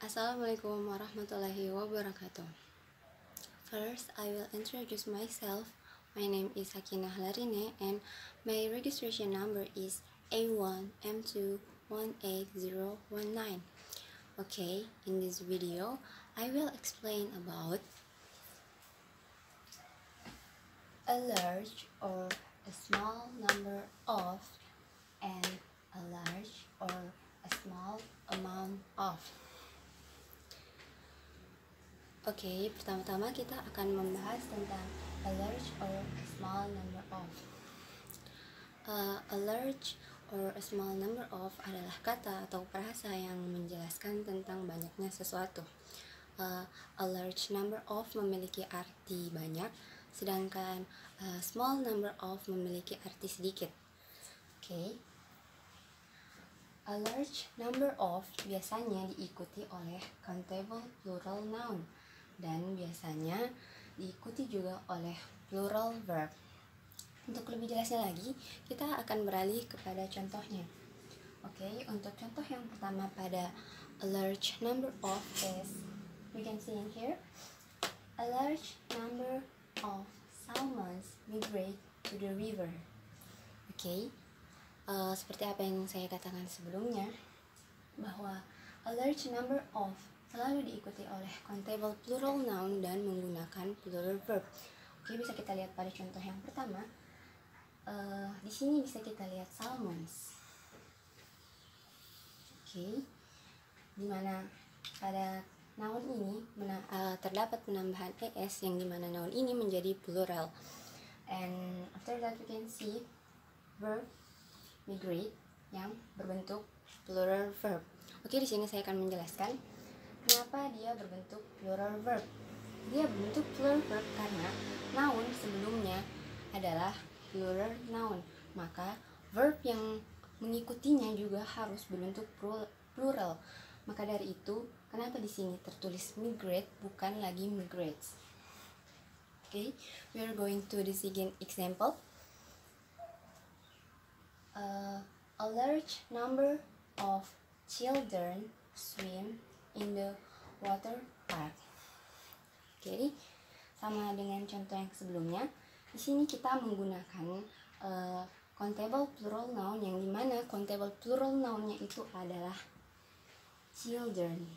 Assalamualaikum warahmatullahi wabarakatuh. First, I will introduce myself. My name is Sakinah Larine and my registration number is A1M218019. Okay, in this video, I will explain about a large or a small number of and a large or a small amount of. Oke, pertama-tama kita akan membahas tentang a large or a small number of. A large or a small number of adalah kata atau frasa yang menjelaskan tentang banyaknya sesuatu. A large number of memiliki arti banyak, sedangkan a small number of memiliki arti sedikit. Oke. A large number of biasanya diikuti oleh countable plural noun dan biasanya diikuti juga oleh plural verb. Untuk lebih jelasnya lagi, kita akan beralih kepada contohnya. Oke, untuk contoh yang pertama pada a large number of is, we can see in here, a large number of salmons migrate to the river. Oke, seperti apa yang saya katakan sebelumnya, bahwa a large number of selalu diikuti oleh countable plural noun dan menggunakan plural verb. Oke, bisa kita lihat pada contoh yang pertama. Di sini bisa kita lihat salmons. Oke, dimana pada noun ini terdapat penambahan es yang dimana noun ini menjadi plural. And after that we can see verb migrate yang berbentuk plural verb. Oke, di sini saya akan menjelaskan kenapa dia berbentuk plural verb. Dia berbentuk plural verb karena noun sebelumnya adalah plural noun, maka verb yang mengikutinya juga harus berbentuk plural. Maka dari itu, kenapa di sini tertulis migrate bukan lagi migrates. Okay, we are going to the second example. A large number of children swim in the water park. Oke, sama dengan contoh yang sebelumnya. Di sini kita menggunakan countable plural noun yang dimana countable plural nounnya itu adalah children.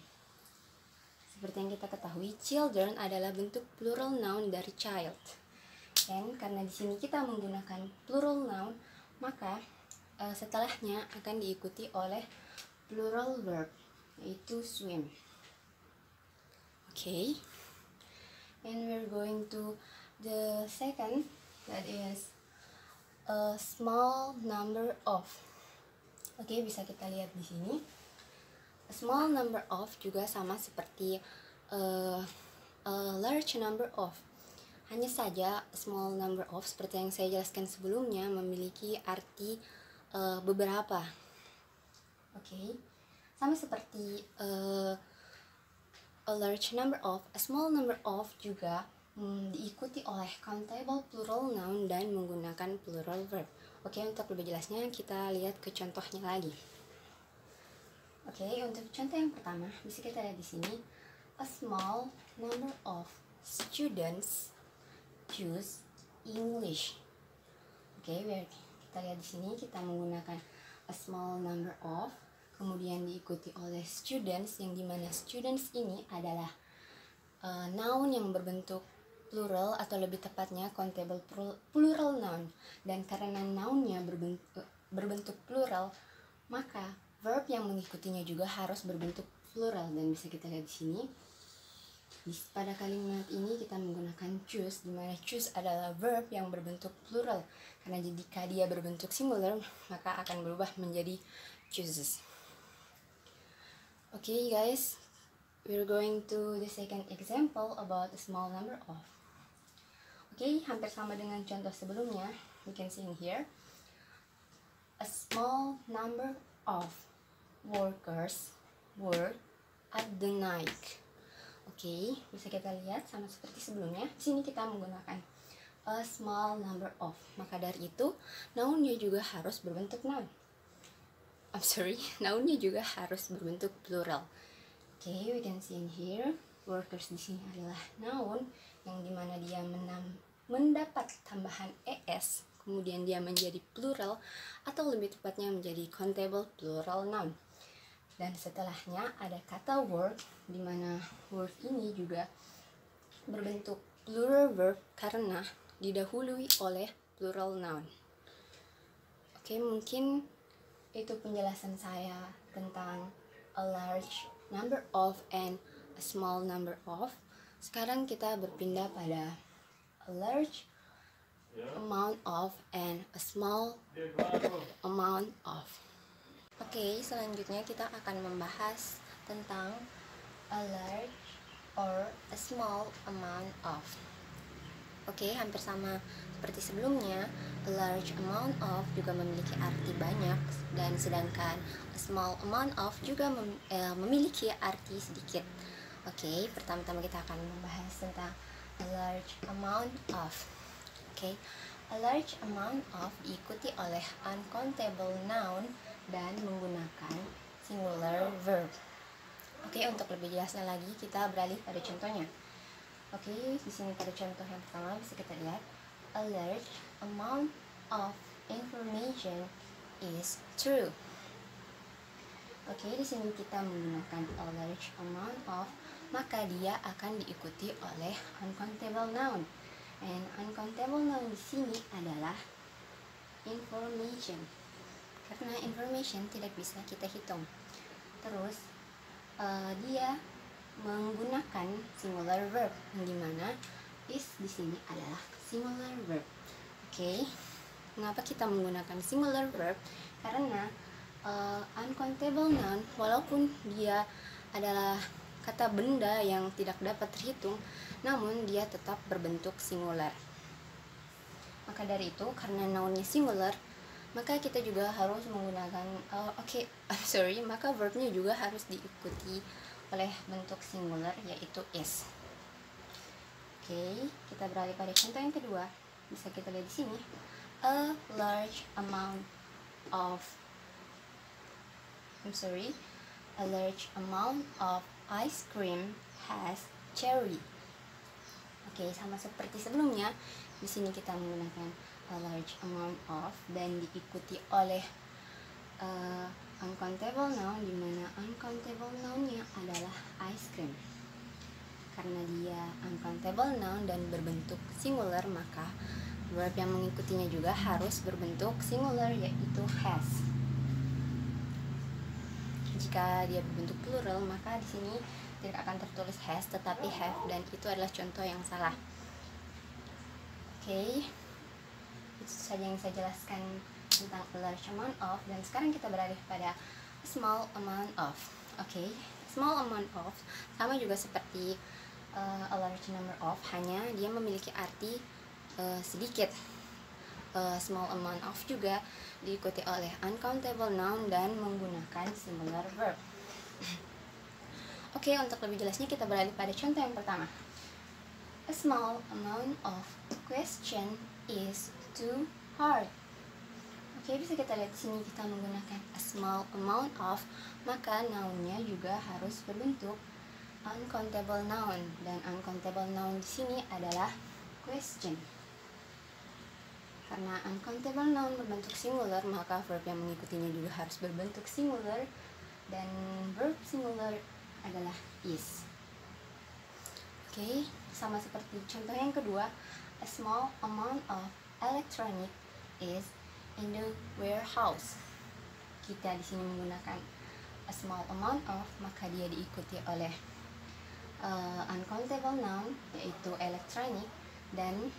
Seperti yang kita ketahui, children adalah bentuk plural noun dari child. Dan karena di sini kita menggunakan plural noun, maka setelahnya akan diikuti oleh plural verb, yaitu swim. Okay, and we're going to the second, that is a small number of. Okay, bisa kita lihat di sini. A small number of juga sama seperti a large number of. Hanya saja small number of seperti yang saya jelaskan sebelumnya memiliki arti beberapa. Okay, sama seperti a large number of, a small number of juga diikuti oleh countable plural noun dan menggunakan plural verb. Oke, untuk lebih jelasnya kita lihat ke contohnya lagi. Oke, untuk contoh yang pertama bisa kita lihat di sini, a small number of students choose English. Oke, kita lihat di sini kita menggunakan a small number of, kemudian diikuti oleh students yang dimana students ini adalah noun yang berbentuk plural atau lebih tepatnya countable plural noun. Dan karena nounnya berbentuk plural, maka verb yang mengikutinya juga harus berbentuk plural. Dan bisa kita lihat di sini, pada kalimat ini kita menggunakan choose, di mana choose adalah verb yang berbentuk plural. Karena jika dia berbentuk singular, maka akan berubah menjadi chooses. Okay guys, we're going to the second example about a small number of. Okay, hampir sama dengan contoh sebelumnya. We can see in here, a small number of workers work at the night. Oke, bisa kita lihat sama seperti sebelumnya. Di sini kita menggunakan a small number of. Maka dari itu, nounnya juga harus berbentuk noun. Nounnya juga harus berbentuk plural. Okay, we can see in here workers di sini adalah noun yang dimana dia mendapat tambahan es, kemudian dia menjadi plural atau lebih tepatnya menjadi countable plural noun. Dan setelahnya ada kata work, dimana work ini juga berbentuk plural verb karena didahului oleh plural noun. Oke, mungkin itu penjelasan saya tentang a large number of and a small number of. Sekarang kita berpindah pada a large amount of and a small amount of. Oke, selanjutnya kita akan membahas tentang a large or a small amount of. Oke, hampir sama seperti sebelumnya, a large amount of juga memiliki arti banyak, dan sedangkan a small amount of juga memiliki arti sedikit. Oke, pertama-tama kita akan membahas tentang a large amount of. Oke, a large amount of diikuti oleh uncountable noun dan menggunakan singular verb. Oke, untuk lebih jelasnya lagi kita beralih pada contohnya. Oke, di sini pada contoh yang pertama bisa kita lihat a large amount of information is true. Oke, di sini kita menggunakan a large amount of, maka dia akan diikuti oleh uncountable noun. And uncountable noun di sini adalah information. Karena information tidak bisa kita hitung. Terus dia menggunakan singular verb, yang dimana is di sini adalah singular verb. Oke, mengapa kita menggunakan singular verb? Karena uncountable noun, walaupun dia adalah kata benda yang tidak dapat terhitung, namun dia tetap berbentuk singular. Maka dari itu, karena nounnya singular, maka kita juga harus menggunakan maka verbnya juga harus diikuti oleh bentuk singular, yaitu is. Oke, kita beralih pada contoh yang kedua. Bisa kita lihat di sini, a large amount of ice cream has cherry. Oke, sama seperti sebelumnya, di sini kita menggunakan a large amount of dan diikuti oleh uncountable noun, dimana uncountable nounnya adalah ice cream. Karena dia uncountable noun dan berbentuk singular, maka verb yang mengikutinya juga harus berbentuk singular, yaitu has. Jika dia berbentuk plural, maka di sini tidak akan tertulis has tetapi have, dan itu adalah contoh yang salah. Oke, itu saja yang saya jelaskan tentang a large amount of, dan sekarang kita beralih pada a small amount of. Oke, small amount of sama juga seperti a large number of, hanya dia memiliki arti sedikit. Small amount of juga diikuti oleh uncountable noun dan menggunakan singular verb. Oke, untuk lebih jelasnya kita beralih pada contoh yang pertama. A small amount of question is too hard. Oke, bisa kita lihat di sini kita menggunakan a small amount of, maka nounnya juga harus berbentuk uncountable noun, dan uncountable noun di sini adalah question. Karena uncountable noun berbentuk singular, maka verb yang mengikutinya juga harus berbentuk singular, dan verb singular adalah is. Oke, sama seperti contoh yang kedua, a small amount of electronic is in the warehouse. Kita di sini menggunakan a small amount of, maka dia diikuti oleh uncountable noun, yaitu electronic, dan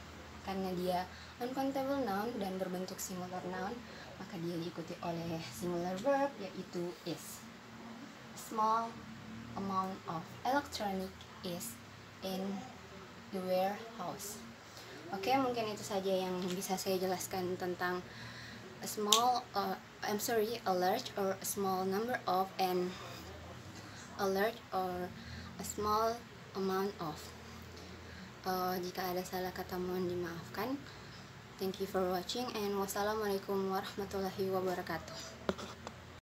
karena dia uncountable noun dan berbentuk singular noun, maka dia diikuti oleh singular verb, yaitu is. A small amount of electronic is in the warehouse. Oke, mungkin itu saja yang bisa saya jelaskan tentang a large or a small number of and a large or a small amount of. Jika ada salah kata mohon dimaafkan. Thank you for watching and wassalamualaikum warahmatullahi wabarakatuh.